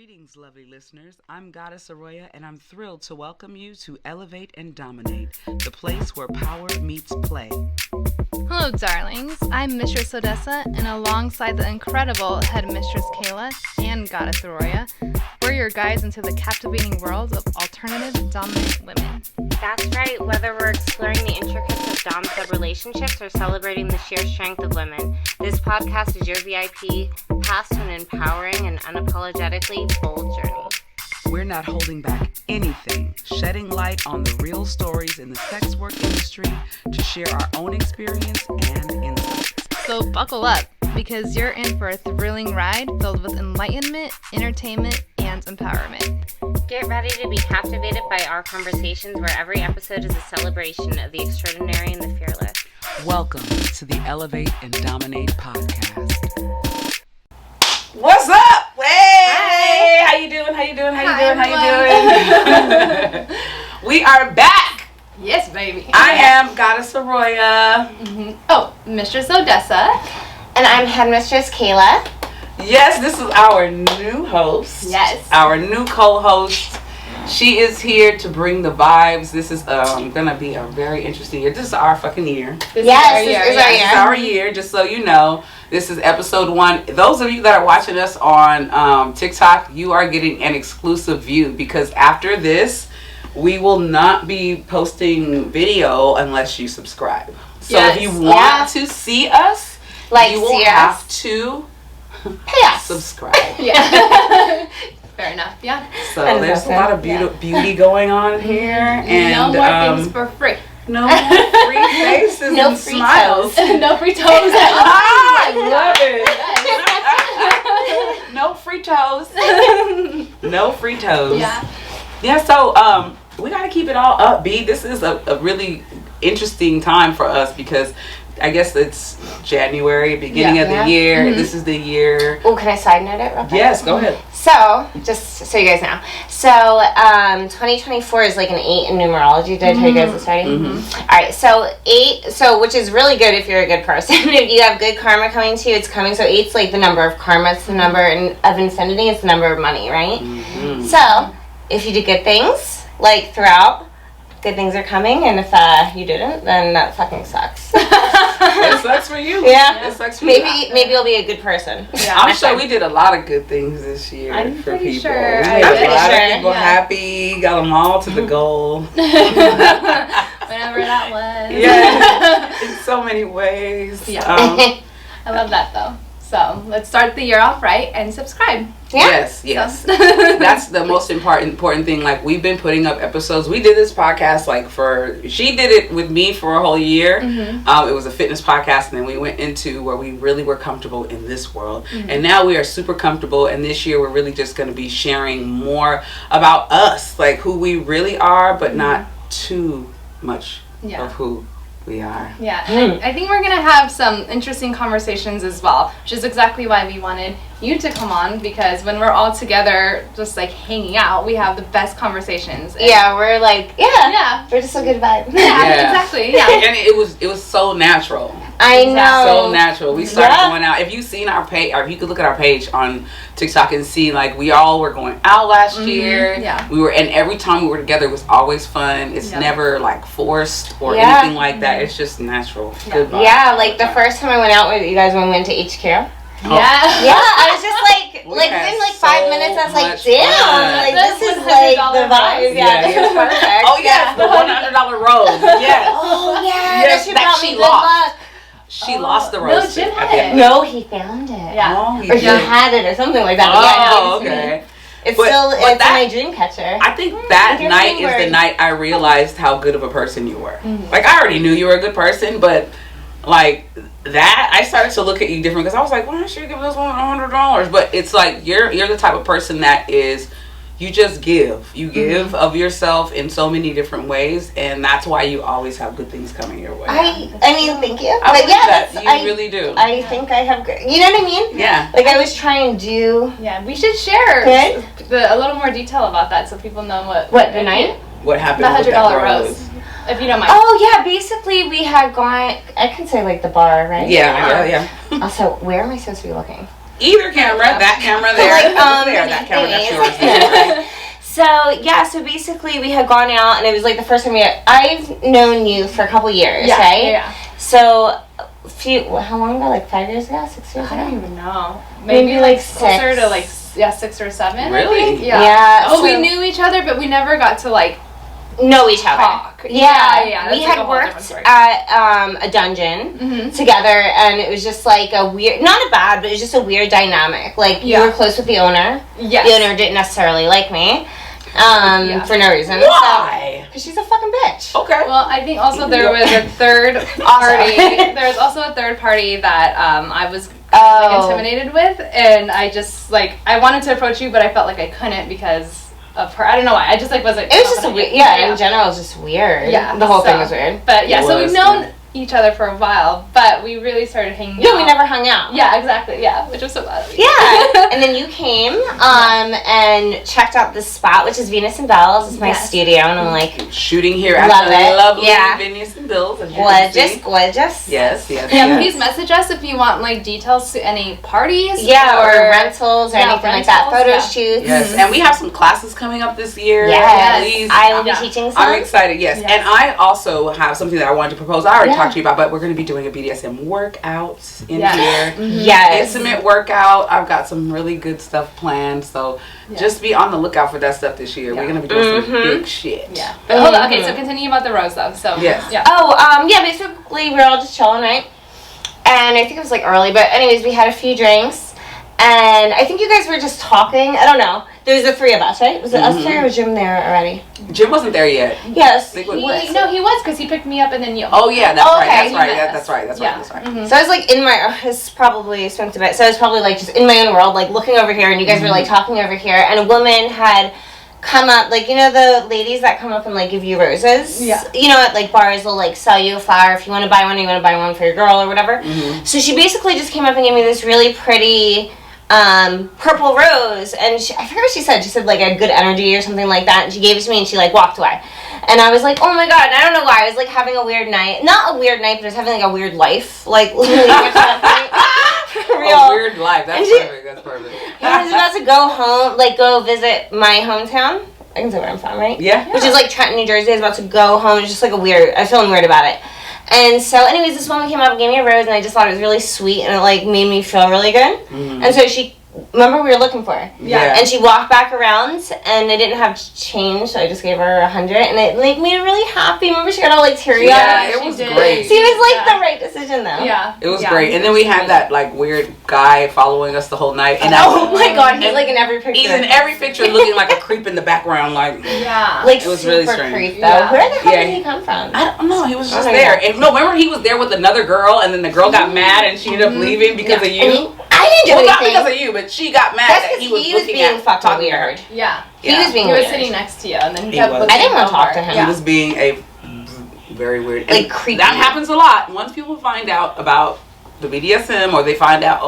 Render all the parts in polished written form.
Greetings, lovely listeners. I'm Goddess Aroya, and I'm thrilled to welcome you to Elevate and Dominate, the place where power meets play. Hello, darlings. I'm Mistress Odessa, and alongside the incredible Head Mistress Kayla and Goddess Aroya, we're your guides into the captivating world of alternative dominant women. That's right, whether we're exploring the intricacies of dom-sub relationships or celebrating the sheer strength of women, this podcast is your VIP path to an empowering and unapologetically bold journey. We're not holding back anything, shedding light on the real stories in the sex work industry to share our own experience and insights. So buckle up, because you're in for a thrilling ride filled with enlightenment, entertainment, and empowerment. Get ready to be captivated by our conversations where every episode is a celebration of the extraordinary and the fearless. Welcome to the Elevate and Dominate Podcast. What's up? Hey! How you doing? We are back. Yes, baby. I am Goddess Aroya. Oh, Mistress Odessa. And I'm Head Mistress Kayla. Yes, this is our new host. Yes. Our new co-host. She is here to bring the vibes. This is gonna be a very interesting year. This is our fucking year. This is our year, just so you know. This is episode 1. Those of you that are watching us on TikTok, you are getting an exclusive view because after this, we will not be posting video unless you subscribe. So if you want to see us, you will have to pay us. Subscribe. Yeah. Fair enough, yeah. So there's a lot of beauty going on here. And no more things for free. No more free faces no and free smiles. Toes. No free toes. I love it. No free toes. No free toes. Yeah, so we got to keep it all upbeat. This is a really interesting time for us because I guess it's January, beginning of the year. Mm-hmm. This is the year. Oh, can I side note it real quick? Yes, go ahead. So, just so you guys know. So, 2024 is like an 8 in numerology. Did I tell you guys this already? Mm-hmm. All right, so 8, which is really good if you're a good person. If you have good karma coming to you, it's coming. So 8's like the number of karma. It's the number of infinity. It's the number of money, right? Mm-hmm. So, if you do good things, like throughout, good things are coming, and if you didn't, then that fucking sucks. It sucks for you. Yeah. It sucks for maybe you. Maybe you'll be a good person. Yeah. I'm sure we did a lot of good things this year for people. Sure. We made a lot of people happy, got them all to the goal. Whatever that was. Yeah, in so many ways. Yeah. I love that though. So let's start the year off right and subscribe. Yeah. Yes. That's the most important thing. Like, we've been putting up episodes. We did this podcast she did it with me for a whole year. Mm-hmm. It was a fitness podcast, and then we went into where we really were comfortable in this world. Mm-hmm. And now we are super comfortable, and this year we're really just going to be sharing more about us, like who we really are, but not too much of who we are. Yeah, and I think we're going to have some interesting conversations as well, which is exactly why we wanted you to come on, because when we're all together just like hanging out, we have the best conversations. Yeah, we're like, we're just a good vibe. Yeah, exactly. Yeah. And it was so natural. I know. So natural. We started going out. If you've seen our page, or if you could look at our page on TikTok and see, like, we all were going out last year. Yeah. And every time we were together, it was always fun. It's never like forced or anything like that. It's just natural. Good vibes. Yeah, like the first time I went out with you guys when we went to HQ. Yeah. Yeah, I was just like within like 5 minutes, I was like, damn, like this is like the vibe. Yeah, this is perfect. Oh yes, the $100 rose. Yes. Oh yeah, that she brought me good luck. She lost the rose. No, Jim had it. No, he found it. Yeah. Oh, or he had it or something like that. Oh, okay. It's my dream catcher. I think that night is the night I realized how good of a person you were. Mm-hmm. Like, I already knew you were a good person, but like that, I started to look at you different because I was like, why should you give this woman $100? But it's like you're the type of person that you just give. You give of yourself in so many different ways, and that's why you always have good things coming your way. I mean, thank you. I believe that. You really do. I think I have good. You know what I mean? Yeah. Like, I was trying to do. Yeah, we should share a little more detail about that so people know what the night? What happened? The $100 rose. If you don't mind. Oh yeah, basically we had gone. I can say like the bar, right? Yeah. Also, where am I supposed to be looking? Either camera, that camera there, that camera, that's yours. So basically we had gone out, and it was like the first time I've known you for a couple years, right? Yeah. So, how long ago? Like 5 years ago? 6 years ago? I don't even know. Maybe like closer to like 6 or 7. Really? I think. Yeah. Yeah. Oh, we knew each other, but we never got to like know each other. Talk. Yeah. We had worked at a dungeon together, and it was just like a weird, not a bad, but it was just a weird dynamic. Like you were close with the owner. Yes. The owner didn't necessarily like me. For no reason. Why? Because she's a fucking bitch. Okay. Well, I think also there was a third party. There was also a third party that I was intimidated with, and I just like I wanted to approach you, but I felt like I couldn't because of her. I don't know why. I just like wasn't. It was just a weird. Yeah, in general, it was just weird. Yeah, the whole thing was weird. But so we've known each other for a while, but we really started hanging out. Yeah, we never hung out. Yeah, exactly. Yeah, which was so bad. Yeah, and then you came and checked out this spot, which is Venus and Bells. It's my studio, and I'm like shooting here at love the it. lovely Venus and Bells. Gorgeous. Yes. Yeah, please message us if you want like details to any parties. Yeah, or rentals or anything like that. Photo shoots. Yes, and we have some classes coming up this year. Yes, please. I will be teaching some. I'm excited. Yes, and I also have something that I wanted to propose. I already talked to you about, but we're going to be doing a BDSM workout in here. Yes. Intimate workout. I've got some really good stuff planned, so just be on the lookout for that stuff this year. We're going to be doing some big shit. Yeah. But hold on. Okay, so continue about the rose though. So yeah. Basically we were all just chilling, right? And I think it was like early, but anyways, we had a few drinks, and I think you guys were just talking. I don't know. There was the three of us, right? Was it us three, or was Jim there already? Jim wasn't there yet. Yes. He was, because he picked me up and then you. Oh yeah, that's right. Okay. That's right. Mm-hmm. So I was like it's probably swung to bit. So I was probably like just in my own world, like looking over here, and you guys were like talking over here, and a woman had come up, like, you know the ladies that come up and like give you roses? Yeah. You know, at like bars they'll like sell you a flower if you want to buy one, or you want to buy one for your girl or whatever. So she basically just came up and gave me this really pretty purple rose, and I forget what she said. She said like a good energy or something like that, and she gave it to me, and she like walked away. And I was like, oh my god, I don't know why. I was like having a weird night. Not a weird night, but I was having like a weird life. Like literally real. A weird life. That's perfect. And I was about to go home, like go visit my hometown. I can say where I'm from, right? Yeah. Which is like Trenton, New Jersey. I was about to go home. It's just like I was feeling weird about it. And so anyways, this woman came up and gave me a rose, and I just thought it was really sweet, and it like made me feel really good. And so remember we were looking for her. Yeah. And she walked back around, and I didn't have change, so I just gave her 100, and it like made her really happy. Remember she got all like teary-eyed? Yeah, it was great. See, it was like the right decision though. Yeah. It was great. And then we had that like weird guy following us the whole night. And oh my god, he's like in every picture. He's in every picture looking like a creep in the background, like like it was super really strange. Creep, though. Yeah. Where the hell did he come from? I don't know. He was just there. And no, remember he was there with another girl, and then the girl got mad, and she ended up leaving because of you. I didn't do anything. Not because of you, but she got mad that he was being fucking weird. Yeah. He was being weird. He was sitting next to you, and then he kept I didn't want to talk to him. He was being a very weird. Like creepy. That happens a lot. Once people find out about the BDSM, or they find out,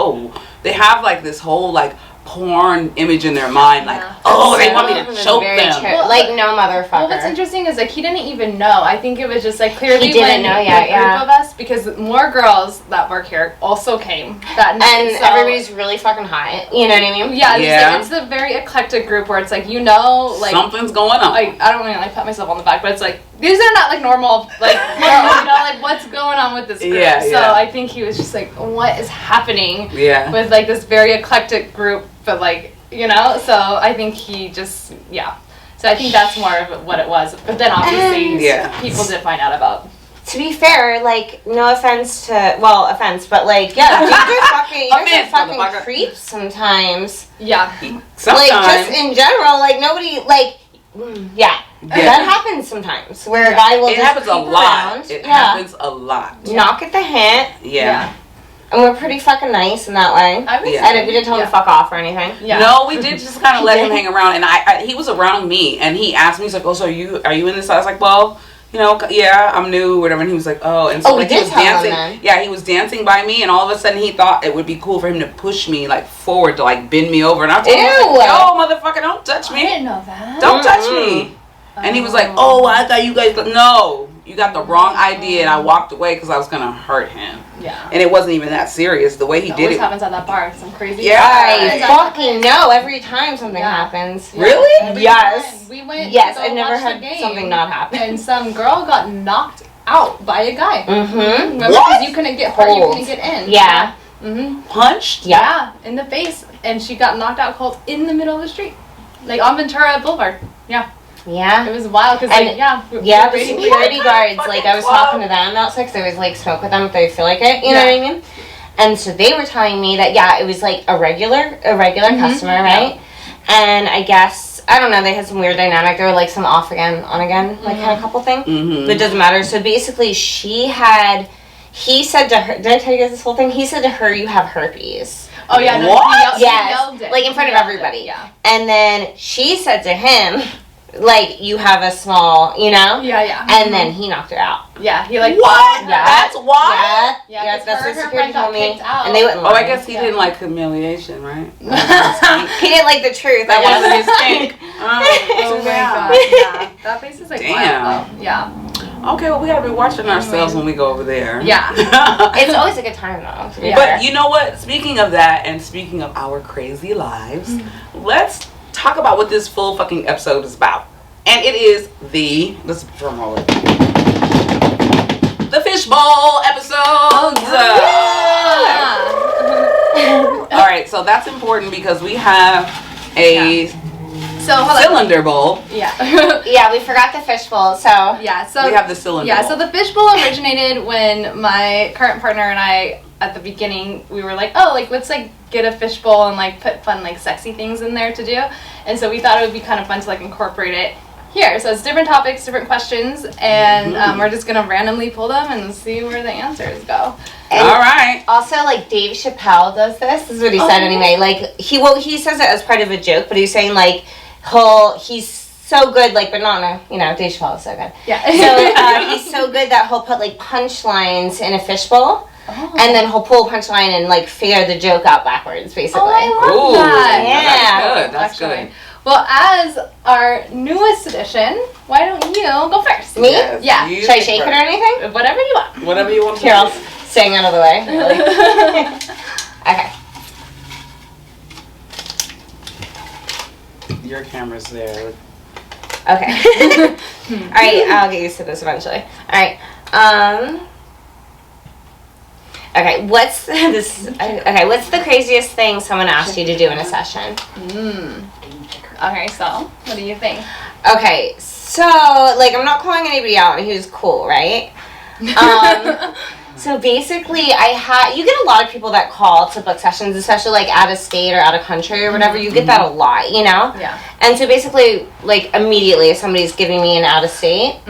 they have like this whole like porn image in their mind, like they want me to choke them. Well, like no motherfucker. Well, what's interesting is like he didn't even know. I think it was just like clearly he didn't know yet. Group of us, because more girls that work here also came that night, and so everybody's really fucking hot. You know what I mean? Yeah. It's a very eclectic group where it's like like something's going on. Like I don't want to like pat myself on the back, but it's like these are not like normal like like what's going on with this group. So I think he was just like, what is happening? With like this very eclectic group. But so I think he just, So I think that's more of what it was. But then obviously people did find out about. To be fair, like, no offense, but like, dudes are fucking creeps sometimes. Yeah. Sometimes. Like, just in general, like, nobody, like, that happens sometimes. Where a guy will just happens a lot. Around. It happens a lot. Knock at the hint. Yeah. And we're pretty fucking nice in that way. And we didn't tell him to fuck off or anything. Yeah. No, we did just kind of let him hang around. And he was around me, and he asked me, he's like, oh, so are you in this? I was like, well, I'm new, whatever. And he was like, oh. And so like, he was dancing. Yeah, he was dancing by me, and all of a sudden he thought it would be cool for him to push me like forward to like bend me over. And I told him, yo, motherfucker, don't touch me. I didn't know that. Don't touch me. And he was like, oh, I thought you guys... No. you got the wrong idea, and I walked away because I was gonna hurt him. Yeah. And it wasn't even that serious. The way he did always it happens at that bar. Some crazy. Yeah. I fucking know every time something happens. Yeah. Really? Every Yes. time. We went. Yes, to go I've never watch the had game, something not happen. And some girl got knocked out by a guy. Mm-hmm. Remember, What? because you couldn't get her, you Cold. couldn't get in. Yeah. Mm-hmm. punched. Yeah, in the face, and she got knocked out cold in the middle of the street, like on Ventura Boulevard. Yeah, Yeah. it was wild because And- like yeah, Yeah, the waiting- security guards, fucking like, I was club. talking to them outside because I was, like, smoke with them if they feel like it, you know Yeah. what I mean? And so they were telling me that, yeah, it was, like, a regular customer, right? And I guess, I don't know, they had some weird dynamic. There were, like, some off again, on again, like, kind of couple thing. Mm-hmm. But it doesn't matter. So basically, he said to her, did I tell you guys this whole thing? He said to her, you have herpes. Oh yeah, no, What? he Yes, yelled it. like, in front He of yelled it, everybody. Yeah, And then she said to him, like, you have a small, you know? yeah. And then he knocked her out. Yeah, he like What? Yeah. That's why? Yeah, Yeah, 'cause that's her what and her security friend got told me. kicked out. And they wouldn't Oh, I lie. guess he Yeah. didn't like humiliation, right? He didn't like the truth. That I guess. wasn't his thing. Oh my god, yeah. That place is like Damn. wild though. Yeah. Okay, well, we gotta be watching ourselves when we go over there. Yeah. It's always a good time, though. To be Yeah. fair. But you know what? Speaking of that, and speaking of our crazy lives, let's talk about what this full fucking episode is about. And it is let's drum roll it. The Fishbowl episodes. All right, so that's important because we have a So hold on. cylinder bowl. Yeah. Yeah, we forgot the fishbowl, so. Yeah. So We have the cylinder Yeah. bowl. So the fishbowl originated when my current partner and I, at the beginning, we were like, oh, like let's like get a fishbowl and like put fun like sexy things in there to do, and so we thought it would be kind of fun to like incorporate it here. So it's different topics, different questions, and we're just gonna randomly pull them and see where the answers go. And All right. Also, like, Dave Chappelle does this. This is what he said anyway. Like, he says it as part of a joke, but he's saying, like, he's so good, like, but not in a, you know, Dave Chappelle is so good. Yeah. So, he's so good that he'll put, like, punchlines in a fishbowl, and then he'll pull a punchline and, like, figure the joke out backwards, basically. Oh, I love Ooh, that. Yeah. That's good. Actually. Well, as our newest edition, why don't you go first? Me? Yes, Yeah. you Should I pick shake it or first. anything? Whatever you want. Whatever you want to Here, I'll do. staying out of the way. Really. Okay. Your camera's there. Okay. Alright, I'll get used to this eventually. Alright. Okay, what's the craziest thing someone asked you to do in a session? Okay, so what do you think? Okay, so, like, I'm not calling anybody out, and he was cool, right? So basically, you get a lot of people that call to book sessions, especially like out of state or out of country or whatever. You get that a lot, you know? Yeah. And so basically, like, immediately, if somebody's giving me an out of state,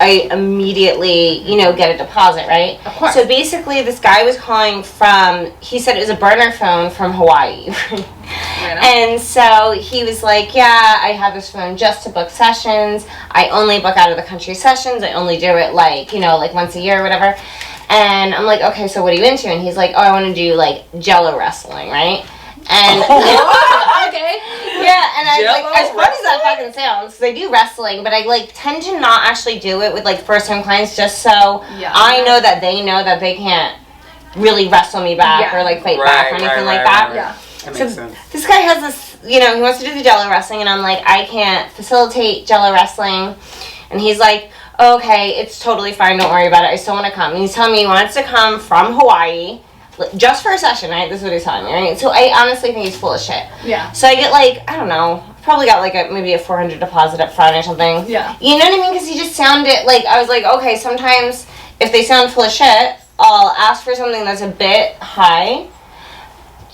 I immediately, get a deposit, right? Of course. So basically, this guy was calling he said it was a burner phone from Hawaii. And so he was like, yeah, I have this phone just to book sessions. I only book out of the country sessions. I only do it like once a year or whatever. And I'm like, okay, so what are you into? And he's like, oh, I want to do like Jello wrestling, right? And Okay. yeah, and I was like, Jello as fun as that wrestling? fucking sounds, because I do wrestling, but I like tend to not actually do it with like first time clients, just so Yeah. I know that they know that they can't really wrestle me back or like fight back or anything like that. Yeah. That makes sense. This guy has this, he wants to do the Jello wrestling, and I'm like, I can't facilitate Jello wrestling. And he's like, okay, it's totally fine, don't worry about it, I still want to come. And he's telling me he wants to come from Hawaii, just for a session, right? This is what he's telling me, right? So I honestly think he's full of shit. Yeah. So I get like, I don't know, probably got like maybe a $400 deposit up front or something. Yeah. You know what I mean? Because he just sounded like, I was like, okay, sometimes if they sound full of shit, I'll ask for something that's a bit high,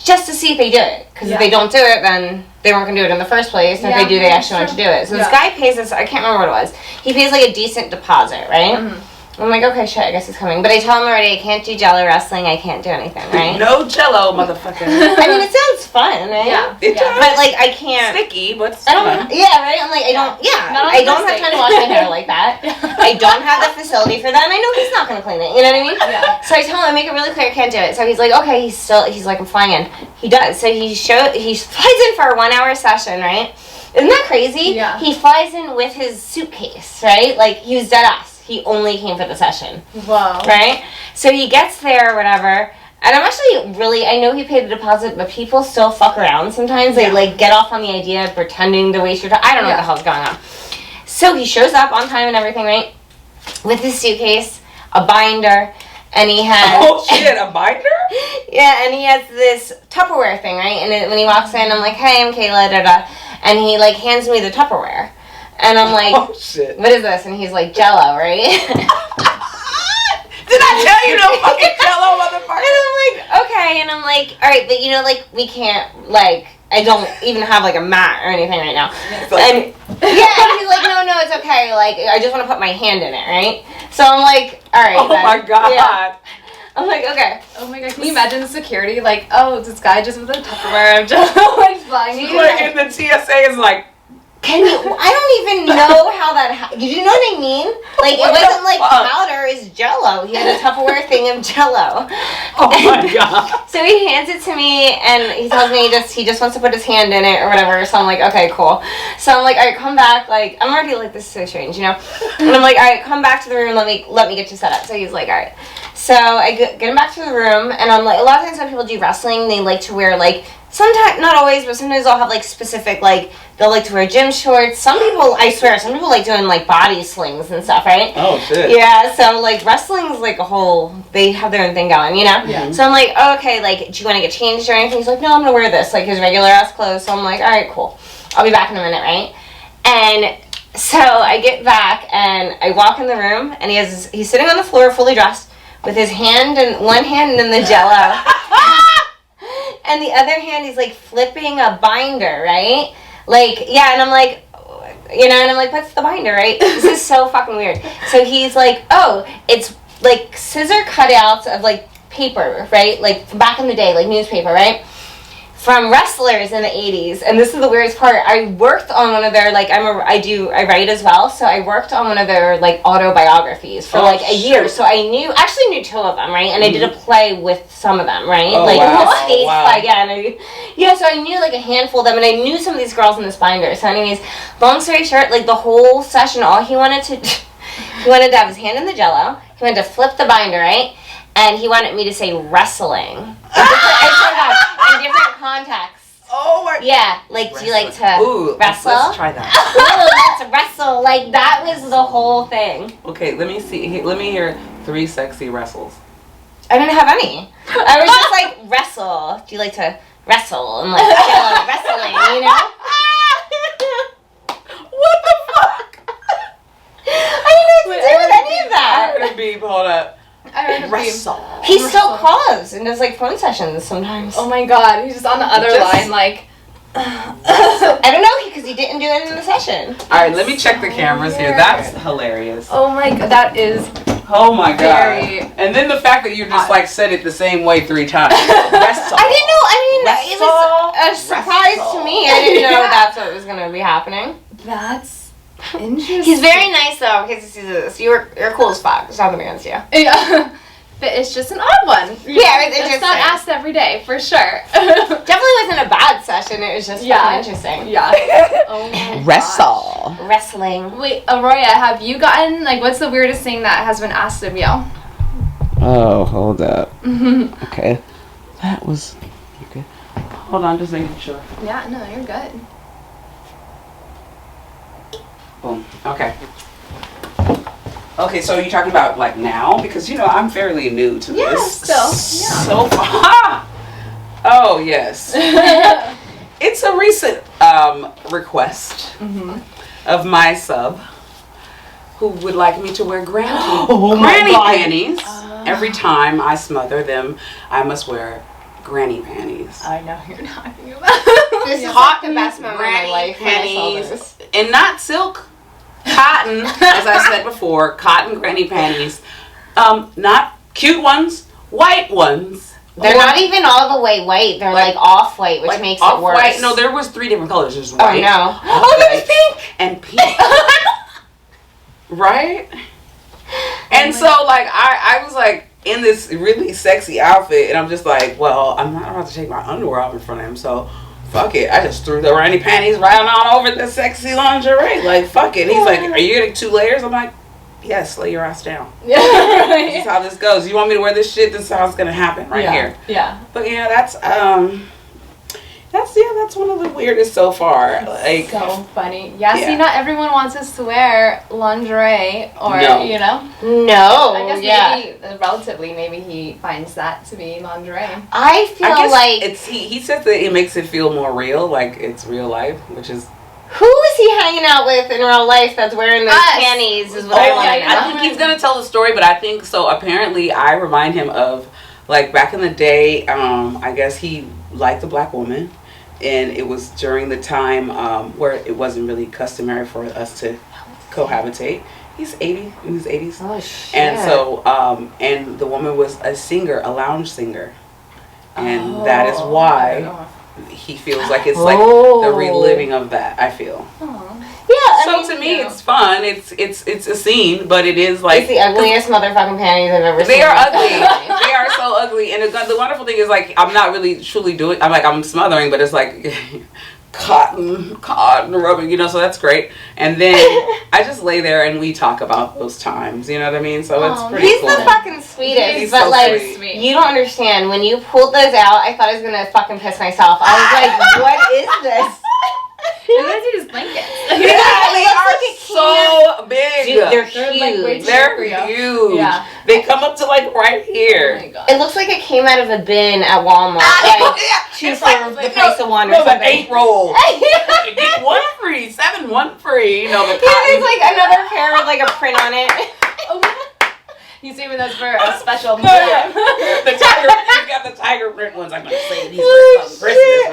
just to see if they do it. Because if they don't do it, then they weren't going to do it in the first place. And if they do, they actually want to do it. So this guy pays this, I can't remember what it was. He pays like a decent deposit, right? I'm like, okay, shit, I guess he's coming. But I tell him already, I can't do Jello wrestling, I can't do anything, right? No Jello, motherfucker. I mean, it sounds fun, right? Yeah. It does. But like, I can't. Sticky, but I don't. Yeah, right. I'm like, I don't. Yeah, Not on I the don't first have time date. to wash my hair like that. I don't have the facility for that, and I know he's not going to clean it. You know what I mean? Yeah. So I tell him, I make it really clear, I can't do it. So he's like, okay. He's like, I'm flying in. He does. So he flies in for a 1 hour session, right? Isn't that crazy? Yeah. He flies in with his suitcase, right? Like he was dead ass. he only came for the session. Wow. Right? So he gets there or whatever. And I'm actually really, I know he paid a deposit, but people still fuck around sometimes. They, like, get off on the idea of pretending to waste your time. I don't know what the hell's going on. So he shows up on time and everything, right? With his suitcase, a binder, and he has... Oh, shit, a binder? Yeah, and he has this Tupperware thing, right? And when he walks in, I'm like, hey, I'm Kayla, da-da. And he, like, hands me the Tupperware. And I'm like, oh, shit. What is this? And he's like, Jell-O, right? Did I tell you no fucking Jell-O, motherfucker? And I'm like, okay. And I'm like, all right, but you know, like, we can't, like, I don't even have, like, a mat or anything right now. And, yeah, and he's like, no, it's okay. Like, I just want to put my hand in it, right? So I'm like, all right. Oh, then. my God. Yeah. I'm like, okay. Oh my God, can you imagine the security? Like, oh, this guy just with a Tupperware of Jell-O, like, flying in. Like, and the TSA is like, Can you? I don't even know how that. You know what I mean? Like it wasn't like powder. It's Jell-O. He had a Tupperware thing of Jell-O. oh my God. So he hands it to me, and he tells me he just wants to put his hand in it or whatever. So I'm like, okay, cool. So I'm like, all right, come back. Like I'm already like, this is so strange, you know. And I'm like, all right, come back to the room. Let me get you set up. So he's like, all right. So I get him back to the room, and I'm like, a lot of times when people do wrestling, they like to wear like. Sometimes, not always, but sometimes they'll have, like, specific, like, they'll like to wear gym shorts. Some people, I swear, some people like doing, like, body slings and stuff, right? Oh, shit. Yeah, so, like, wrestling's, like, a whole, they have their own thing going, you know? Yeah. So I'm like, oh, okay, like, do you want to get changed or anything? He's like, no, I'm going to wear this, like, his regular-ass clothes. So I'm like, all right, cool. I'll be back in a minute, right? And so I get back, and I walk in the room, and he's sitting on the floor, fully dressed, with his one hand in the Jell-O. And the other hand, he's, like, flipping a binder, right? Like, yeah, and I'm like, you know, and I'm like, what's the binder, right? This is so fucking weird. So he's like, oh, it's, like, scissor cutouts of, like, paper, right? Like, back in the day, like, newspaper, right? From wrestlers in the 80s. And this is the weirdest part. I worked on one of their, like, I write as well, so I worked on one of their, like, autobiographies for, like, a year. So I actually knew 2 of them, right? And I did a play with some of them, right? Oh, like, wow. a stage Wow. play, yeah. So I knew, like, a handful of them, and I knew some of these girls in this binder. So anyways, long story short, like, the whole session, all he wanted to have his hand in the Jell-O. He wanted to flip the binder, right? And he wanted me to say wrestling. In different contexts. Oh my God. Yeah, like, do you like to wrestle? Let's try that. Ooh, let's wrestle. Like, that was the whole thing. Okay, let me see. Let me hear 3 sexy wrestles. I didn't have any. I was just like, wrestle. Do you like to wrestle? And like, wrestling, you know? What the fuck? I didn't know what to do with any of that. I heard a beep. Hold up. I heard a beep. Wrestle. He still calls and does like phone sessions sometimes. Oh my God, he's just on the other line, like. I don't know, because he didn't do it in the session. All right, let me check the cameras here. That's hilarious. Oh my God, that is. Oh my God. Very. And then the fact that you just like said it the same way 3 times. Wrestle. I didn't know. I mean, it was a Wrestle. surprise to me. I didn't know that's what was going to be happening. That's interesting. He's very nice though, in case he sees this. You're cool as fuck. There's nothing against you. Yeah. But it's just an odd one. Yeah, it's It's not asked every day, for sure. Definitely wasn't a bad session. It was just fucking interesting. Yeah. Oh my Wrestle. Wrestling. Wait, Aroya, have you gotten, like, what's the weirdest thing that has been asked of you? Oh, hold up. Okay. That was... Okay. Hold on, just making sure. Yeah, no, you're good. Boom. Okay. Okay, so you're talking about like now? Because you know I'm fairly new to Yeah, this. still. Yeah. So far. Oh yes. It's a recent request of my sub who would like me to wear granny panties. Every time I smother them, I must wear granny panties. I know who you're talking about. This is Cotton the best moment of my granny life when I saw panties, this. and not silk. Cotton, as I said before, cotton granny panties. Not cute ones, white ones. They're not even all the way white. They're like off-white, which makes it worse. White. No, there was 3 different colors. There's white. Oh, no. Oh, there's pink. And pink. Right? And so, like, I was, like, in this really sexy outfit, and I'm just like, well, I'm not about to take my underwear off in front of him, so... Fuck it. I just threw the granny panties right on over the sexy lingerie. Like, fuck it. He's like, are you getting 2 layers? I'm like, yes, lay your ass down. Yeah. This is how this goes. You want me to wear this shit? This is how it's gonna happen here. Yeah. But yeah, that's one of the weirdest so far. Like, so funny. Yeah, Yeah. see, not everyone wants us to wear lingerie or, No. you know. No. I guess maybe, relatively, maybe he finds that to be lingerie. I feel I guess like it's he says that it makes it feel more real, like it's real life, which is who is he hanging out with in real life that's wearing those panties is what I want to know. I think he's gonna tell the story, but I think so. Apparently, I remind him of like back in the day. I guess he liked a black woman, and it was during the time where it wasn't really customary for us to cohabitate. He's 80 in his 80s, Oh shit. and so and the woman was a singer, a lounge singer, and that is why he feels like it's like the reliving of that. I feel. Yeah. So to me, it's fun. It's a scene, but it is like it's the ugliest motherfucking panties I've ever seen. they are ugly. They are so ugly. And the wonderful thing is like I'm not really truly doing. I'm smothering, but it's like cotton rubbing, you know. So that's great. And then I just lay there and we talk about those times. You know what I mean? So it's pretty He's cool. the fucking sweetest, He's but so like sweet. you don't understand. When you pulled those out, I thought I was gonna fucking piss myself. I was like, what is this? Look at these blankets. They are like it so big. Dude, they're They're, like, way huge. too- They're for you. huge. Yeah. They come up to like right here. Oh my god. It looks like it came out of a bin at Walmart. Like, two It's for like the price of one or no, the something. 8 roll. Get 1 free, 7 1 free. You know the Yeah, cotton. there's like another pair with like a print on it. He's saving those for a special The tiger. You got the tiger print ones. I'm gonna save these for some Christmas. shit.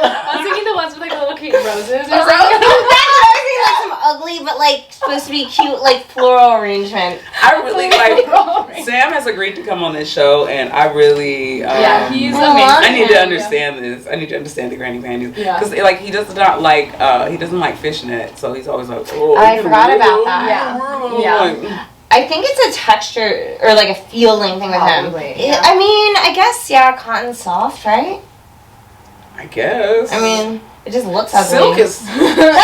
I'm thinking the ones with like the little cute roses or something. Like some ugly but like supposed to be cute like floral arrangement. I really like. Sam has agreed to come on this show, and I really. Yeah, he's I amazing. love I need to Yeah. understand this. I need to understand the granny panties. Yeah. Because like he does not like he doesn't like fishnet, so he's always like. Oh, I forgot about that. Yeah. Like, I think it's a texture or like a feeling thing with Probably, him. yeah. I mean, I guess cotton's soft, right? I guess. I mean, it just looks ugly. silk is. That's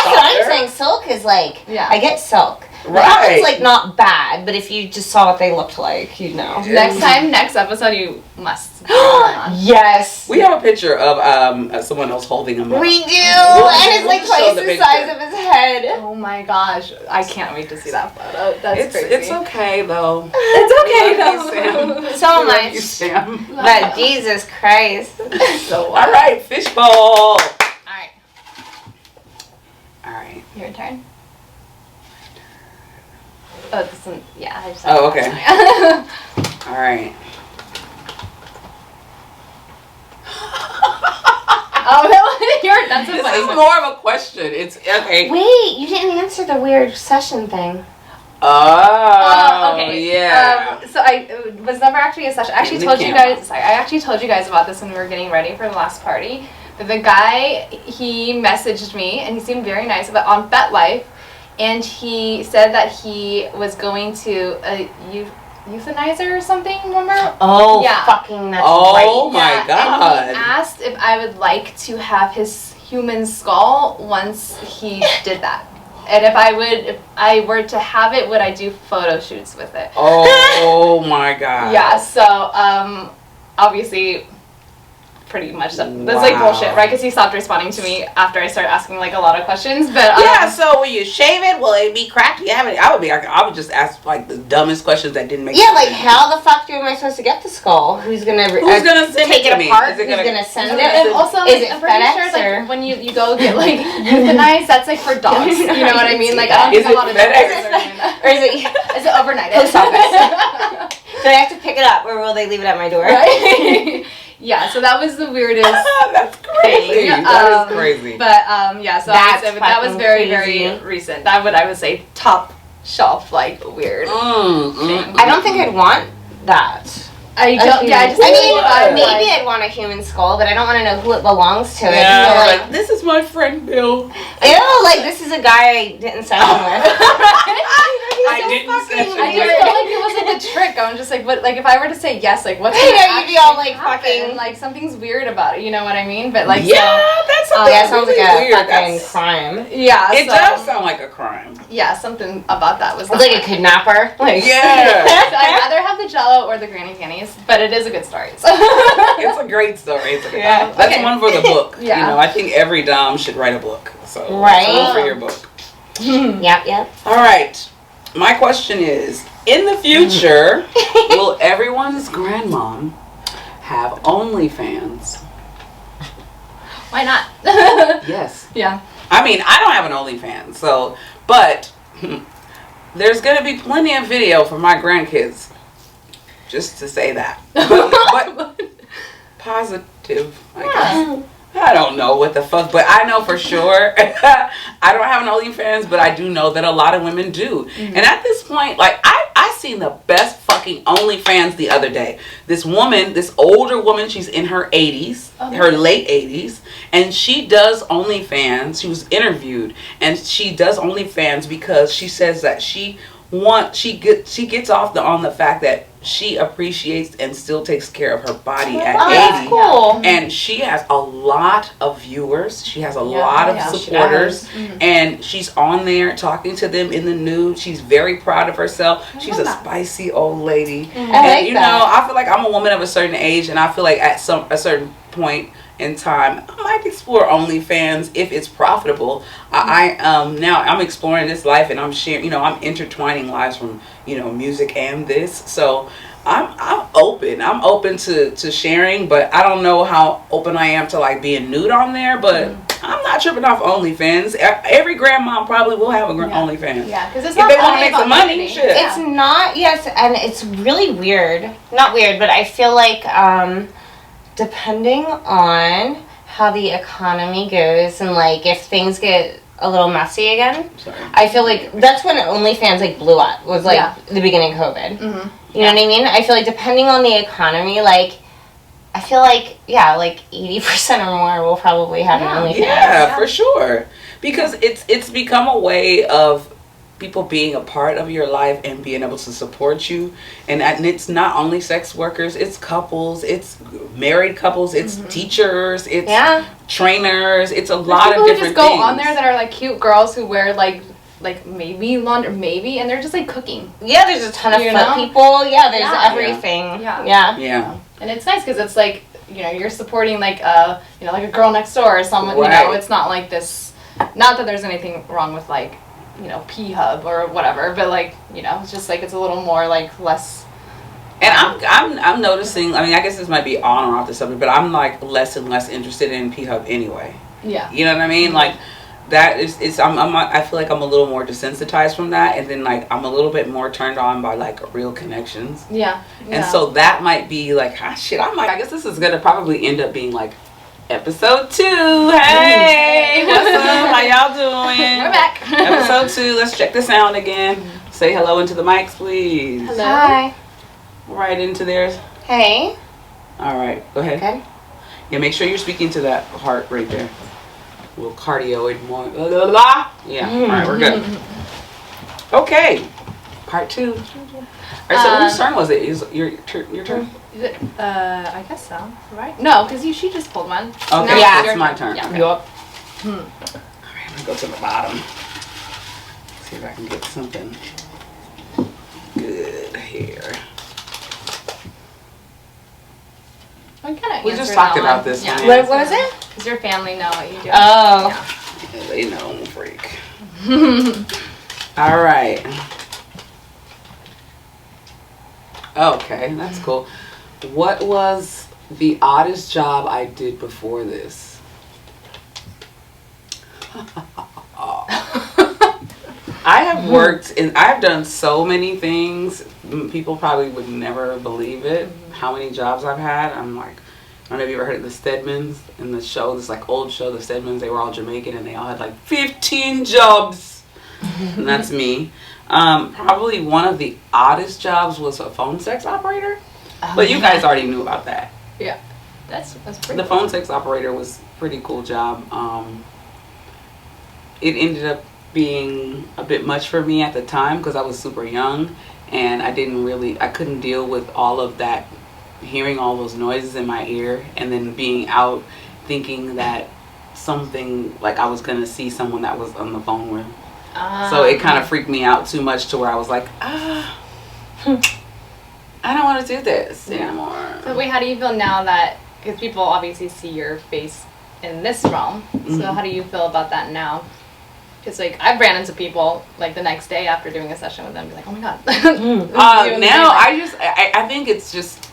what I'm saying. Silk is like, Yeah. I get silk. Right. Cotton's like not bad, but if you just saw what they looked like, you'd know. Next episode, you must. put one on. Yes. We have a picture of someone else holding him up. We do, We'll and it's like show twice the the picture. size of his head. Oh my gosh, I can't wait to see that photo. That's crazy. It's okay though. It's okay We love you, though. Sam. So We love you, much. Sam. But Jesus Christ. So All right, fishbowl. Alright, All right. your turn. Oh, this one, yeah, I just. Oh, okay. All right. Oh, that's a This funny is one. more of a question. It's okay. Wait, you didn't answer the weird session thing. Oh, Okay. yeah. So I it was never actually a session. I actually In the told you camera. guys. Sorry, I actually told you guys about this when we were getting ready for the last party. But the guy, he messaged me and he seemed very nice about on FetLife, and he said that he was going to a euthanizer or something. Remember? Oh, Yeah. fucking that's Oh right. my And God. he asked if I would like to have his human skull once he did that. And if I were to have it, would I do photo shoots with it? Oh my God. Yeah, so obviously pretty much that's like Wow. bullshit, right? Because he stopped responding to me after I started asking like a lot of questions. But Yeah, so when you shave it, will it be cracked? Yeah, I would just ask like the dumbest questions that didn't make Yeah, sense. like how the fuck am I supposed to get the skull? Who's gonna send take it to it me? apart? Is it Who's gonna- gonna send and it? also Is like, it I'm pretty FedEx sure like or- when you go get like euthanized, that's like for dogs. You know what I mean? Like I don't Is think a it lot of FedEx? dogs are doing that. Or is it Is it overnight? Post office? Do I have to pick it up or will they leave it at my door? Right? Yeah, so that was the weirdest That's crazy. thing. That is crazy. But yeah, so That's that was fucking very, crazy. very recent. That I would say top shelf like weird. I don't think I'd want that. I don't. Yeah, I just. I mean, think about it, maybe like- I'd want a human skull, but I don't want to know who it belongs to. Yeah, So, like, this is my friend Bill. ew, like this is a guy I didn't session with. I didn't fucking session I with. just felt like it was like the trick. I'm just like, what? Like, if I were to say yes, like, what's you'd be all like happen? fucking Like, something's weird about it. You know what I mean? But like, that sounds like a weird. fucking crime. Yeah, it does sound like a crime. Yeah, something about that was. It's like a kidnapper. Like, yeah. I'd rather have the Jello or the granny panties, but it is a good story. So. It's a great story. That's one for the book. Yeah. You know, I think every dom should write a book. So right. It's one for your book. Yep. All right. My question is, in the future, will everyone's grandmom have OnlyFans? Why not? Yes. Yeah. I mean, I don't have an OnlyFans, so, but there's going to be plenty of video for my grandkids. Just to say that. But positive, I guess. I don't know what the fuck, but I know for sure. I don't have an OnlyFans, but I do know that a lot of women do. Mm-hmm. And at this point, like, I seen the best fucking OnlyFans the other day. This woman, this older woman, she's in her 80s, her late 80s, and she does OnlyFans. She was interviewed, and she does OnlyFans because she says that she gets off on the fact that she appreciates and still takes care of her body at 80. That's cool. And she has a lot of viewers. She has a lot of supporters. And she's on there talking to them in the nude. She's very proud of herself. She's a spicy old lady. And you know, I feel like I'm a woman of a certain age, and I feel like at a certain point in time, I might explore OnlyFans if it's profitable. I'm exploring this life, and I'm sharing, you know, I'm intertwining lives from, you know, music and this. So I'm open to sharing, but I don't know how open I am to like being nude on there, but I'm not tripping off OnlyFans. Every grandma probably will have a OnlyFans. Yeah, because it's if they want to make some money. Shit. It's not, yes, and it's really weird. Not weird, but I feel like depending on how the economy goes and like if things get a little messy again, I feel like that's when OnlyFans like blew up, was like the beginning of COVID. You know what I mean? I feel like depending on the economy, like I feel like like 80% or more will probably have an OnlyFans. Yeah, for sure. Because it's become a way of people being a part of your life and being able to support you, and it's not only sex workers, it's couples, it's married couples, it's teachers, it's trainers, it's a lot of different things. People just go on there that are like cute girls who wear like maybe laundry, and they're just like cooking. Yeah, there's a ton of foot people. Yeah, there's everything. Yeah. And it's nice because it's like, you know, you're supporting like like a girl next door or someone. You know, it's not like this. Not that there's anything wrong with like, you know, P-Hub or whatever, but like, you know, it's just like it's a little more like less. And I'm noticing, I mean, I guess this might be on or off the subject, but I'm like less and less interested in P-Hub anyway. Yeah. You know what I mean? Like that I feel like I'm a little more desensitized from that, and then like I'm a little bit more turned on by like real connections. Yeah. And so that might be like, I guess this is gonna probably end up being like episode 2. Hey, what's up? How y'all doing? We're back. Episode 2. Let's check the sound again. Say hello into the mics, please. Hello. Hi. Right into theirs. Hey. All right. Go ahead. Okay. Yeah, make sure you're speaking to that heart right there. A little cardioid more. Yeah. All right, we're good. Okay. Part 2. All right. So whose turn was it? Is your turn? Is it, I guess so, right? No, because she just pulled one. Okay, yeah, it's my turn. Yeah. Okay. Alright, I'm gonna go to the bottom. See if I can get something good here. We just talked about this one. What was it? Does your family know what you do? Oh. Yeah, they know I'm a freak. Alright. Okay, that's cool. What was the oddest job I did before this? I have worked I've done so many things. People probably would never believe it, how many jobs I've had. I'm like, I don't know if you ever heard of the Stedmans in the show, this like old show, the Stedmans. They were all Jamaican and they all had like 15 jobs. And that's me. Probably one of the oddest jobs was a phone sex operator. But you guys already knew about that. Yeah. That's pretty The phone sex operator was a pretty cool job. It ended up being a bit much for me at the time because I was super young. and I couldn't deal with all of that, hearing all those noises in my ear, and then being out thinking that something, like I was going to see someone that was on the phone with. So it kind of freaked me out too much to where I was like, I don't want to do this anymore. So wait, how do you feel now that, because people obviously see your face in this realm, so how do you feel about that now? Because like I've ran into people like the next day after doing a session with them, be like, oh my god. Now I think it's just,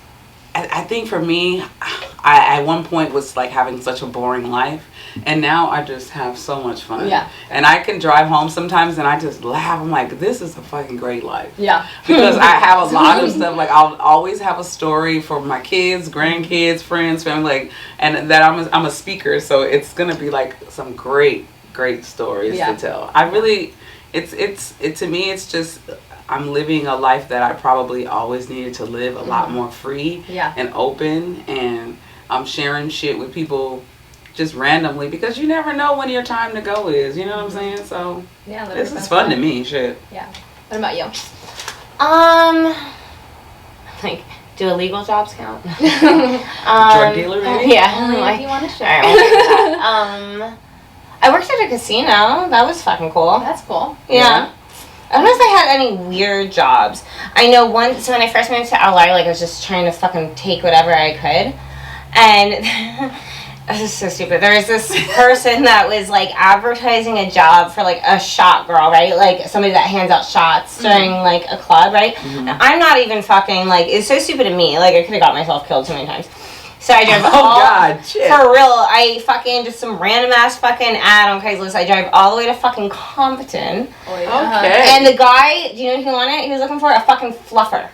I think for me, I at one point was like having such a boring life, and now I just have so much fun. Yeah. And I can drive home sometimes and I just laugh. I'm like, this is a fucking great life. Yeah. Because I have a lot of stuff, like I'll always have a story for my kids, grandkids, friends, family, like, and that I'm a speaker, so it's gonna be like some great stories to tell. I really, it's to me, it's just, I'm living a life that I probably always needed to live, a lot more free and open, and I'm sharing shit with people just randomly because you never know when your time to go is, you know what I'm saying? So this is fun to me, shit. Yeah. What about you? Like, do illegal jobs count? Drug dealer, maybe? Yeah. Only Like, if you want to share. all right, we'll do that. I worked at a casino. That was fucking cool. That's cool. Yeah. I don't know if I had any weird jobs. I know one, so when I first moved to LA, like, I was just trying to fucking take whatever I could. And this is so stupid. There was this person that was, like, advertising a job for, like, a shot girl, right? Like, somebody that hands out shots during, like, a club, right? Now, I'm not even fucking, like, it's so stupid of me. Like, I could have got myself killed too many times. So I drive for real, I fucking, just some random ass fucking ad on Craigslist. I drive all the way to fucking Compton. Oh, yeah. Okay. And the guy, do you know what he wanted? He was looking for a fucking fluffer.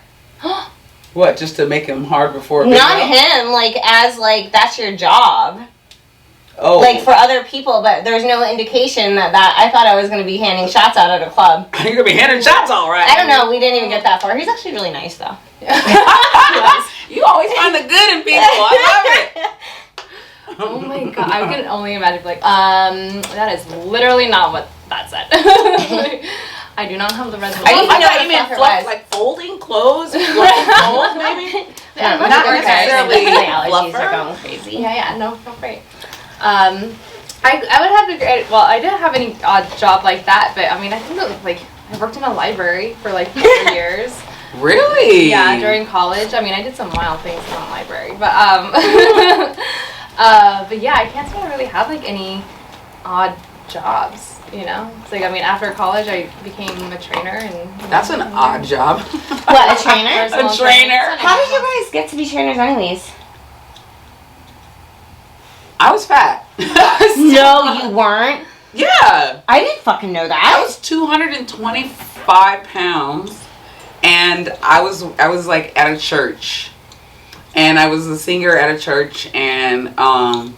What, just to make him hard before? Not him, like, as, like, that's your job. Oh. Like, for other people, but there's no indication that I thought I was going to be handing shots out at a club. You're going to be handing shots, all right. I don't know, we didn't even get that far. He's actually really nice, though. You always find the good in people. I love it. Oh my god, I can only imagine, like, that is literally not what that said. I do not have the resolution. I thought you meant fluff, like folding clothes, fold, maybe? Yeah, not necessarily my allergies fluffer. are going crazy. Yeah, no, feel free. I would have to, well, I didn't have any odd job like that, but I mean, I think that, like, I worked in a library for like 4 years. Really? Yeah, during college. I mean, I did some wild things in the library, but but yeah, I can't say I really had like any odd jobs, you know? It's like, I mean, after college, I became a trainer, and That's an odd job. What, a trainer? A trainer. How did you guys get to be trainers anyways? I was fat. No, you weren't. Yeah. I didn't fucking know I that. was 225 pounds, and I was like at a church, and I was a singer at a church, and I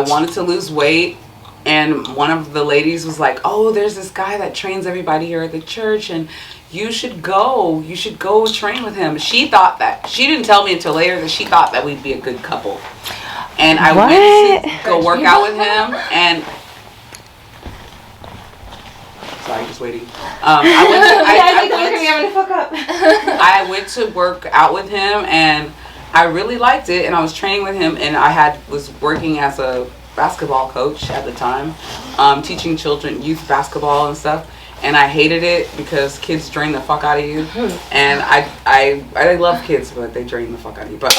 wanted to lose weight, and one of the ladies was like, oh, there's this guy that trains everybody here at the church, and you should go train with him. She thought that, she didn't tell me until later that she thought that we'd be a good couple. And I went to go work out with him, and sorry, just waiting. I went to work out with him, and I really liked it, and I was training with him, and I was working as a basketball coach at the time, teaching children youth basketball and stuff. And I hated it because kids drain the fuck out of you, and I love kids, but they drain the fuck out of you. But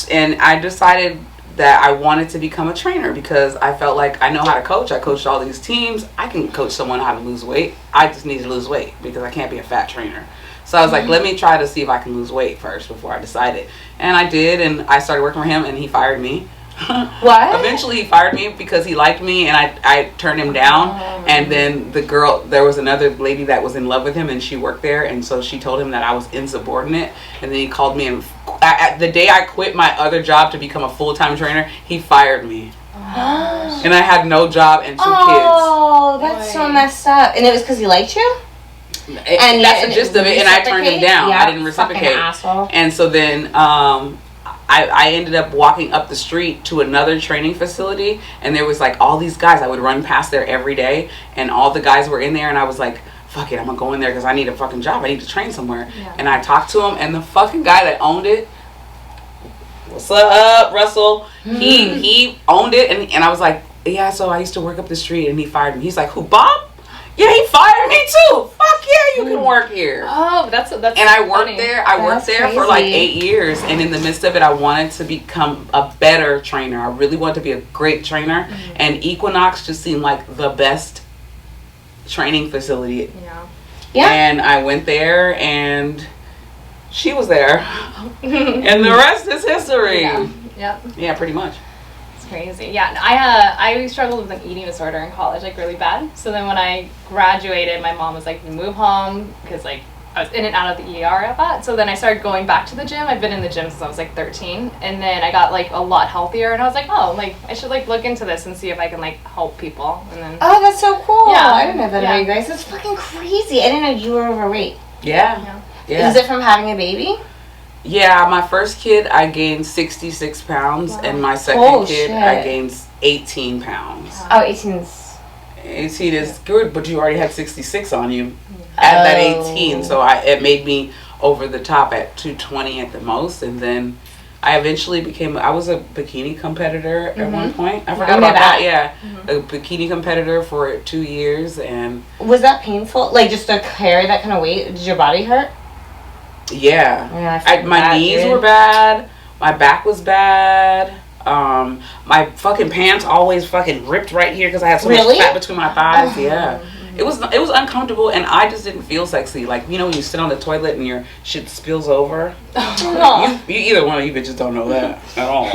and I decided that I wanted to become a trainer because I felt like I know how to coach. I coached all these teams. I can coach someone how to lose weight. I just need to lose weight because I can't be a fat trainer. So I was like, let me try to see if I can lose weight first before I decided. And I did, and I started working for him, and he fired me. What? Eventually he fired me because he liked me, and I turned him down. And then there was another lady that was in love with him, and she worked there, and so she told him that I was insubordinate. And then he called me, and the day I quit my other job to become a full-time trainer, he fired me. And I had no job and 2 kids. Oh, that's so messed up. And it was because he liked you? And that's the gist of it, and I turned him down. Yeah, I didn't reciprocate. Asshole. And so then I ended up walking up the street to another training facility, and there was like all these guys. I would run past there every day, and all the guys were in there, and I was like, fuck it, I'm gonna go in there because I need a fucking job. I need to train somewhere. Yeah. And I talked to him, and the fucking guy that owned it, what's up, Russell? He owned it, and I was like, yeah, so I used to work up the street, and he fired me. He's like, who, Bob? Yeah, he fired me too. Fuck yeah, you can work here. Oh, that's and I worked funny. there. I worked there for like 8 years, and in the midst of it, I wanted to become a better trainer. I really wanted to be a great trainer, and Equinox just seemed like the best training facility. Yeah. And I went there, and she was there, and the rest is history. Yeah, pretty much. Crazy. Yeah, I struggled with an eating disorder in college, like really bad. So then when I graduated, my mom was like, move home, because like I was in and out of the ER at that. So then I started going back to the gym. I've been in the gym since I was like 13, and then I got like a lot healthier, and I was like, oh, like I should like look into this and see if I can like help people. And then that's so cool. Yeah. I didn't know that about you guys. That's fucking crazy. I didn't know you were overweight. Yeah. Is it from having a baby? Yeah, my first kid, I gained 66 pounds, and my second kid, I gained 18 pounds. Oh, 18's... 18 is good, but you already had 66 on you at that 18, so it made me over the top at 220 at the most, and then I eventually I was a bikini competitor at one point. I forgot about that. Yeah, a bikini competitor for 2 years, and... Was that painful? Like, just to carry that kind of weight? Did your body hurt? Yeah, my knees were bad. My back was bad. My fucking pants always fucking ripped right here because I had so much fat between my thighs. Yeah, it was uncomfortable, and I just didn't feel sexy. Like, you know, when you sit on the toilet and your shit spills over. You either one of you bitches don't know that at all.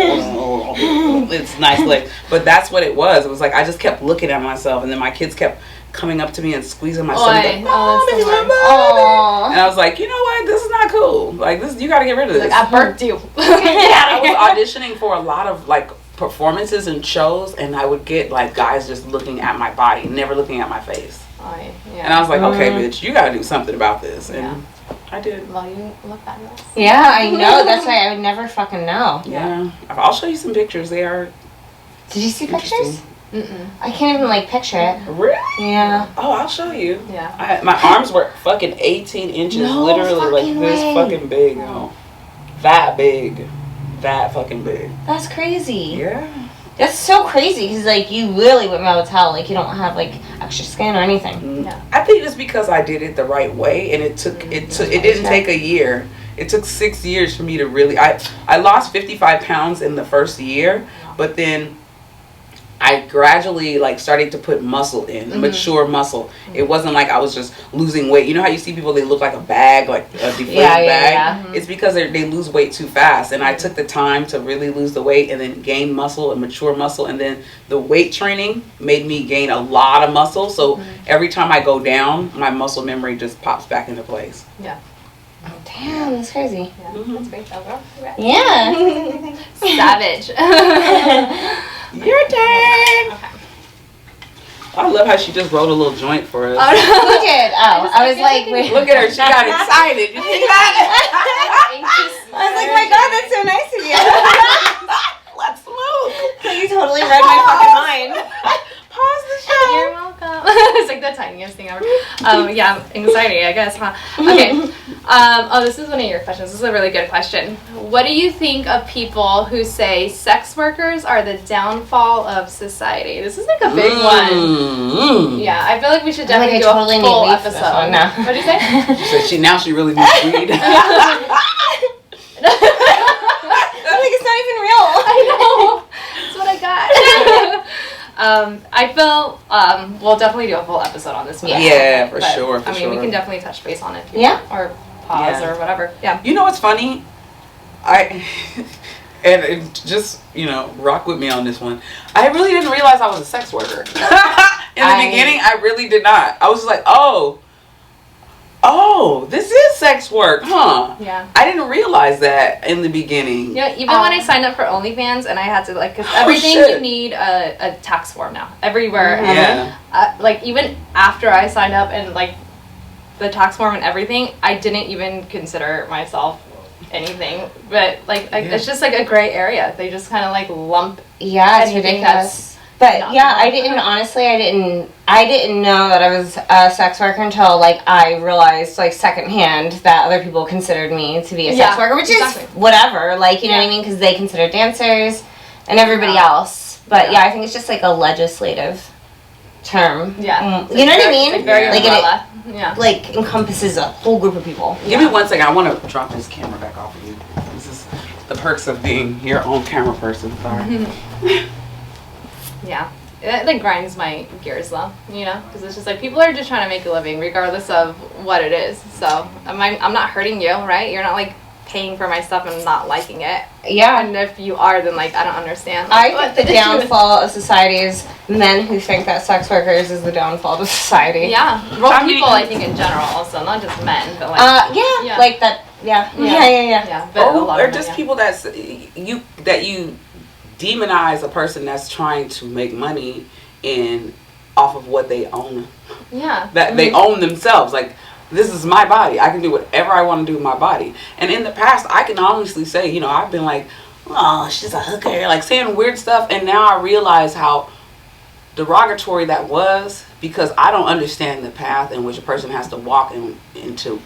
It's nice, like, but that's what it was. It was like I just kept looking at myself, and then my kids kept coming up to me and squeezing my stomach. Like, and I was like, you know what? This is not cool. Like, this, you got to get rid of this. Like, I birthed you. I was auditioning for a lot of like performances and shows, and I would get like guys just looking at my body, never looking at my face. And I was like, okay, bitch, you got to do something about this. And I did. Well, you look fabulous. Yeah, I know. That's why I would never fucking know. Yeah. I'll show you some pictures. They are. Did you see pictures? I can't even like picture it. Really? Yeah. Oh, I'll show you. Yeah. My arms were fucking 18 inches, literally like this fucking big. Oh, that big, that fucking big. That's crazy. Yeah. That's so crazy because like you really wouldn't be able to tell, like you don't have like extra skin or anything. Yeah. I think it's because I did it the right way, and it didn't take a year. It took 6 years for me to really. I lost 55 pounds in the first year, but then I gradually like started to put muscle in, mature muscle. It wasn't like I was just losing weight. You know how you see people, they look like a bag, like a deflated bag? Yeah. It's because they lose weight too fast. And I took the time to really lose the weight and then gain muscle and mature muscle. And then the weight training made me gain a lot of muscle. So every time I go down, my muscle memory just pops back into place. Yeah. Oh, damn, that's crazy. Yeah, that's great though, girl. Yeah. Savage. Your turn. Okay. I love how she just rolled a little joint for us. Oh, no, who did? Oh, I was like, wait. Look at her. She got excited. You see that? I was like, my God, that's so nice of you. Let's move. You totally read my fucking mind. Pause the show. You're welcome. It's like the tiniest thing ever. Yeah, anxiety, I guess, huh? Okay. This is one of your questions. This is a really good question. What do you think of people who say sex workers are the downfall of society? This is like a big one. Yeah, I feel like we should definitely do a full episode. No. What did you say? She said she really needs weed. Like it's not even real. I know. That's what I got. I feel we'll definitely do a full episode on this one. Yeah, for sure. I mean, we can definitely touch base on it. Or pause or whatever. Yeah. You know what's funny? And just, rock with me on this one. I really didn't realize I was a sex worker. In the beginning, I really did not. I was just like, oh, this is sex work, huh? Yeah. I didn't realize that in the beginning. Yeah, even when I signed up for OnlyFans and I had to, because everything you need a tax form now. Everywhere. Yeah. Even after I signed up and, the tax form and everything, I didn't even consider myself anything. But, it's just, a gray area. They just kind of, lump it's ridiculous. But yeah, I didn't know that I was a sex worker until like I realized like secondhand that other people considered me to be a sex worker, which is whatever, like, you know what I mean, because they consider dancers and everybody else. But yeah, I think it's just like a legislative term. Yeah, you know what I mean? Like very it like encompasses a whole group of people. Give me 1 second. I want to drop this camera back off of you. This is the perks of being your own camera person. Sorry. Yeah, it like grinds my gears though, you know, because it's just like people are just trying to make a living regardless of what it is. So I'm not hurting you, right? You're not like paying for my stuff and not liking it. Yeah. And if you are, then like I don't understand. I think the downfall of society is men who think that sex workers is the downfall of society. Yeah. Well, people I think in general also, not just men, but like like that. Yeah. But or just people that you demonize a person that's trying to make money off of what they own. Yeah. That they own themselves. Like, this is my body. I can do whatever I want to do with my body. And in the past, I can honestly say, you know, I've been like, oh, she's a hooker, like saying weird stuff. And now I realize how derogatory that was, because I don't understand the path in which a person has to walk into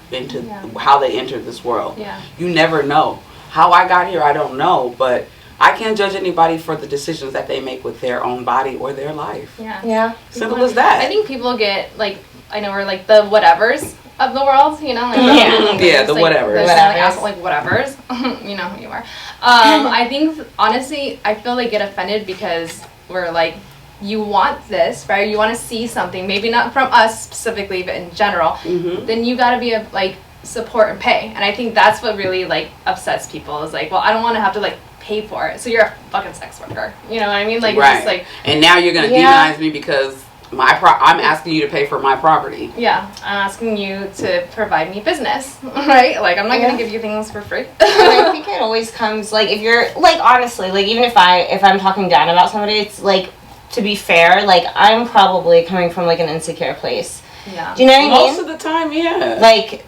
how they entered this world. Yeah. You never know. How I got here, I don't know, but I can't judge anybody for the decisions that they make with their own body or their life. Yeah. Simple as that. I think people get like, I know we're like the whatevers of the world, you know? Like, the whatevers. Like whatevers. You know who you are. I think, honestly, I feel they get offended because we're like, you want this, right? You want to see something, maybe not from us specifically, but in general. Then you got to be like support and pay. And I think that's what really like upsets people is like, well, I don't want to have to like pay for it. So you're a fucking sex worker. You know what I mean? Like, right. It's like, and now you're going to demonize me because I'm asking you to pay for my property. Yeah, I'm asking you to provide me business, right? Like, I'm not going to give you things for free. And I think it always comes, like, if you're, like, honestly, like, even if I'm talking down about somebody, it's, like, to be fair, like, I'm probably coming from, like, an insecure place. Yeah. Do you know what I mean? Most of the time, yeah. Like,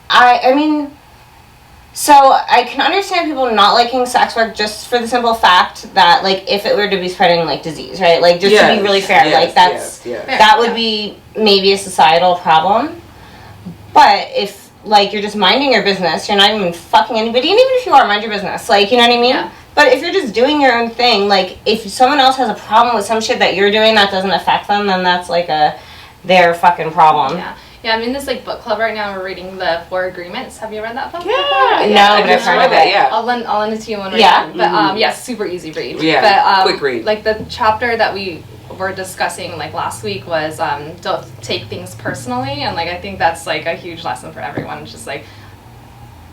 I mean, so I can understand people not liking sex work just for the simple fact that, like, if it were to be spreading, like, disease, right? Like, just to be really fair, like, that would be maybe a societal problem. But if, like, you're just minding your business, you're not even fucking anybody, and even if you are, mind your business, like, you know what I mean? Yeah. But if you're just doing your own thing, like, if someone else has a problem with some shit that you're doing that doesn't affect them, then that's, like, their fucking problem. Yeah. Yeah, I'm in this like book club right now. We're reading the 4 Agreements. Have you read that book? No, but I've heard of it. Yeah, I'll lend it to you one right now. But super easy read. Yeah, but, quick read. Like the chapter that we were discussing like last week was don't take things personally, and like I think that's like a huge lesson for everyone. It's just like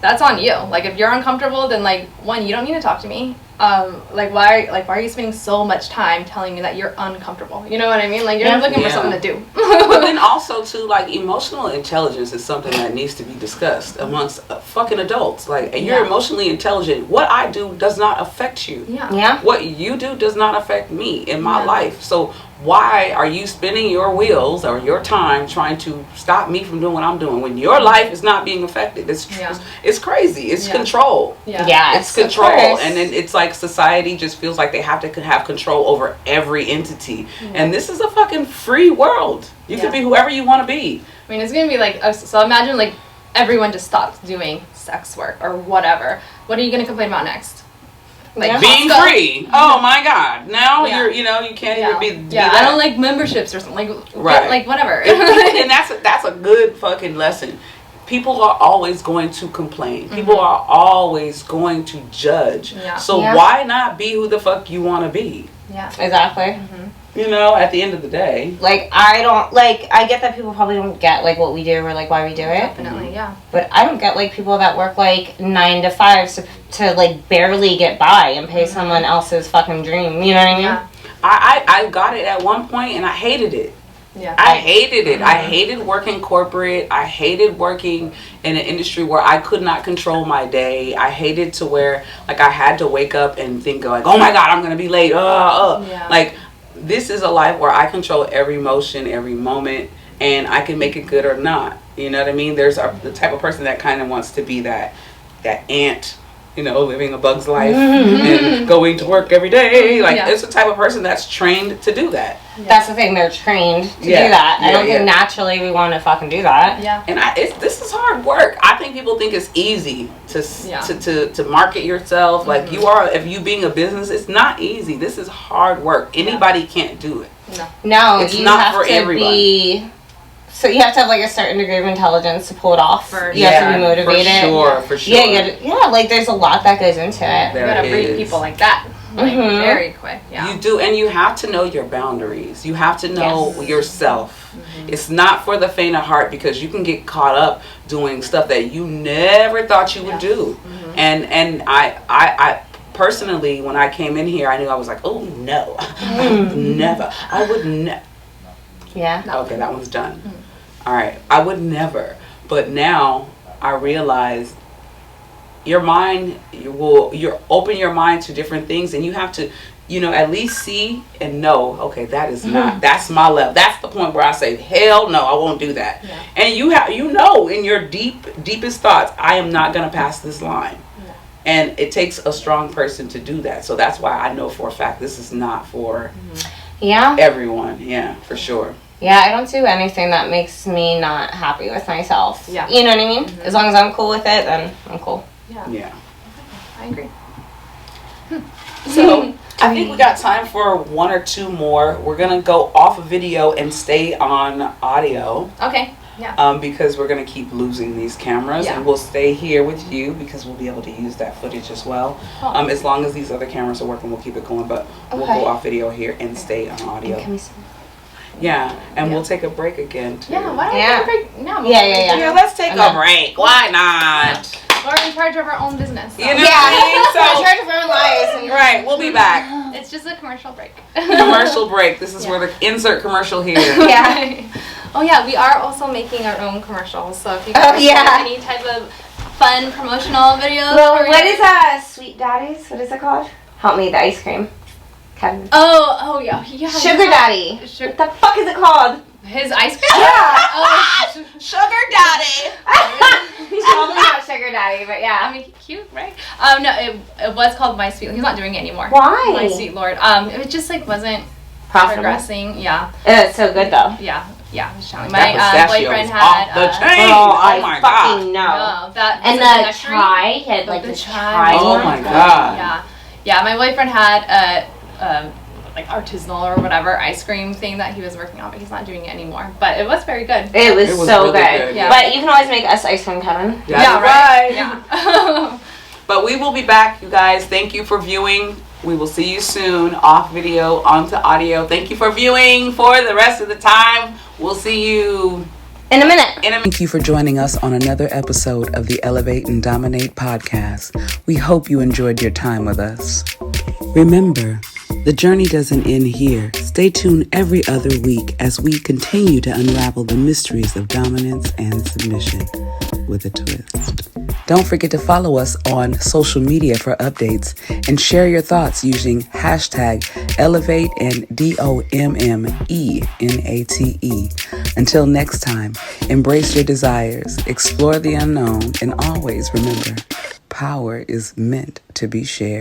that's on you. Like if you're uncomfortable, then like one, you don't need to talk to me. Why are you spending so much time telling me that you're uncomfortable? You know what I mean? Like you're looking for something to do. But then also too, like emotional intelligence is something that needs to be discussed amongst fucking adults. Like you're emotionally intelligent. What I do does not affect you. Yeah. What you do does not affect me in my life. So why are you spinning your wheels or your time trying to stop me from doing what I'm doing when your life is not being affected? It's crazy. It's control. It's control. And then it's like society just feels like they have to have control over every entity. And this is a fucking free world. You can be whoever you want to be. I mean, it's going to be like, so imagine like everyone just stopped doing sex work or whatever. What are you going to complain about next? Like being free. Oh my God! Now you can't even be. I don't like memberships or something. Like whatever. And that's a good fucking lesson. People are always going to complain. People are always going to judge. So why not be who the fuck you want to be? Yeah, exactly. You know, at the end of the day. Like, I get that people probably don't get, like, what we do or, like, why we do it. Definitely, yeah. But I don't get, like, people that work, like, 9 to 5 to like, barely get by and pay someone else's fucking dream. You know what I mean? Yeah. I got it at one point and I hated it. Yeah. I hated it. I hated working corporate. I hated working in an industry where I could not control my day. I hated to where, like, I had to wake up and think, like, oh my God, I'm going to be late. Like, this is a life where I control every motion, every moment, and I can make it good or not. You know what I mean? There's the type of person that kind of wants to be that aunt living a bug's life and going to work every day. Like, Yeah. it's the type of person that's trained to do that. Yeah. That's the thing. They're trained to do Yeah. that. I don't Yeah, think naturally we want to fucking do that. Yeah. And this is hard work. I think people think it's easy to market yourself. Like, if you being a business, it's not easy. This is hard work. Anybody can't do it. No, It's you not have for to everybody. So you have to have like a certain degree of intelligence to pull it off. You have to be motivated. For sure. Yeah, like there's a lot that goes into it. You gotta breed people like that. Like, very quick. Yeah. You do, and you have to know your boundaries. You have to know yourself. It's not for the faint of heart, because you can get caught up doing stuff that you never thought you would do. And I personally, when I came in here, I knew I was like, oh no, I would never. Yeah. Okay, that one's done. All right, I would never. But now I realize your mind, you open your mind to different things, and you have to, at least see and know, okay, that is not, that's my level. That's the point where I say, hell no, I won't do that. Yeah. And in your deepest thoughts, I am not going to pass this line. Yeah. And it takes a strong person to do that. So that's why I know for a fact this is not for everyone. Yeah, for sure. Yeah, I don't do anything that makes me not happy with myself. Yeah. You know what I mean? As long as I'm cool with it, then I'm cool. Yeah. I agree. So I think we got time for one or two more. We're gonna go off of video and stay on audio. Okay. Yeah. Because we're gonna keep losing these cameras, and we'll stay here with you because we'll be able to use that footage as well. As long as these other cameras are working, we'll keep it going. But we'll go off video here and stay on audio. Yeah, and we'll take a break again too. Yeah. Why don't we take a break now? Yeah, let's take a break. Why not? We're in charge of our own business. So. You know what I mean? So, charge of our own lives. Right, we'll be back. It's just a commercial break. Commercial break. This is where the insert commercial here. Yeah. Oh yeah, we are also making our own commercials. So if you guys have any type of fun promotional videos. Well, what is Sweet Daddies? What is it called? Help me, the ice cream. Kevin. Oh yeah. Sugar Daddy. What the fuck is it called? His ice cream? Yeah. Sugar Daddy. Probably not Sugar Daddy, but yeah. I mean, cute, right? No, it was called My Sweet. He's not doing it anymore. Why? My Sweet Lord. It just like wasn't profitable. Progressing. Yeah. It's so good though. Yeah. I was telling my boyfriend had. Oh my god. Fucking no. That and the chai, he had like the chai. Oh my god. Yeah. My boyfriend had like artisanal or whatever ice cream thing that he was working on, but he's not doing it anymore. But it was very good. It was so really good. Yeah. But you can always make us ice cream, Kevin. Yeah, right. Yeah. But we will be back, you guys. Thank you for viewing. We will see you soon. Off video, onto audio. Thank you for viewing for the rest of the time. We'll see you in a minute. Thank you for joining us on another episode of the Elevate and Dommenate Podcast. We hope you enjoyed your time with us. Remember, the journey doesn't end here. Stay tuned every other week as we continue to unravel the mysteries of dominance and submission with a twist. Don't forget to follow us on social media for updates and share your thoughts using hashtag Elevate and DOMMENATE. Until next time, embrace your desires, explore the unknown, and always remember, power is meant to be shared.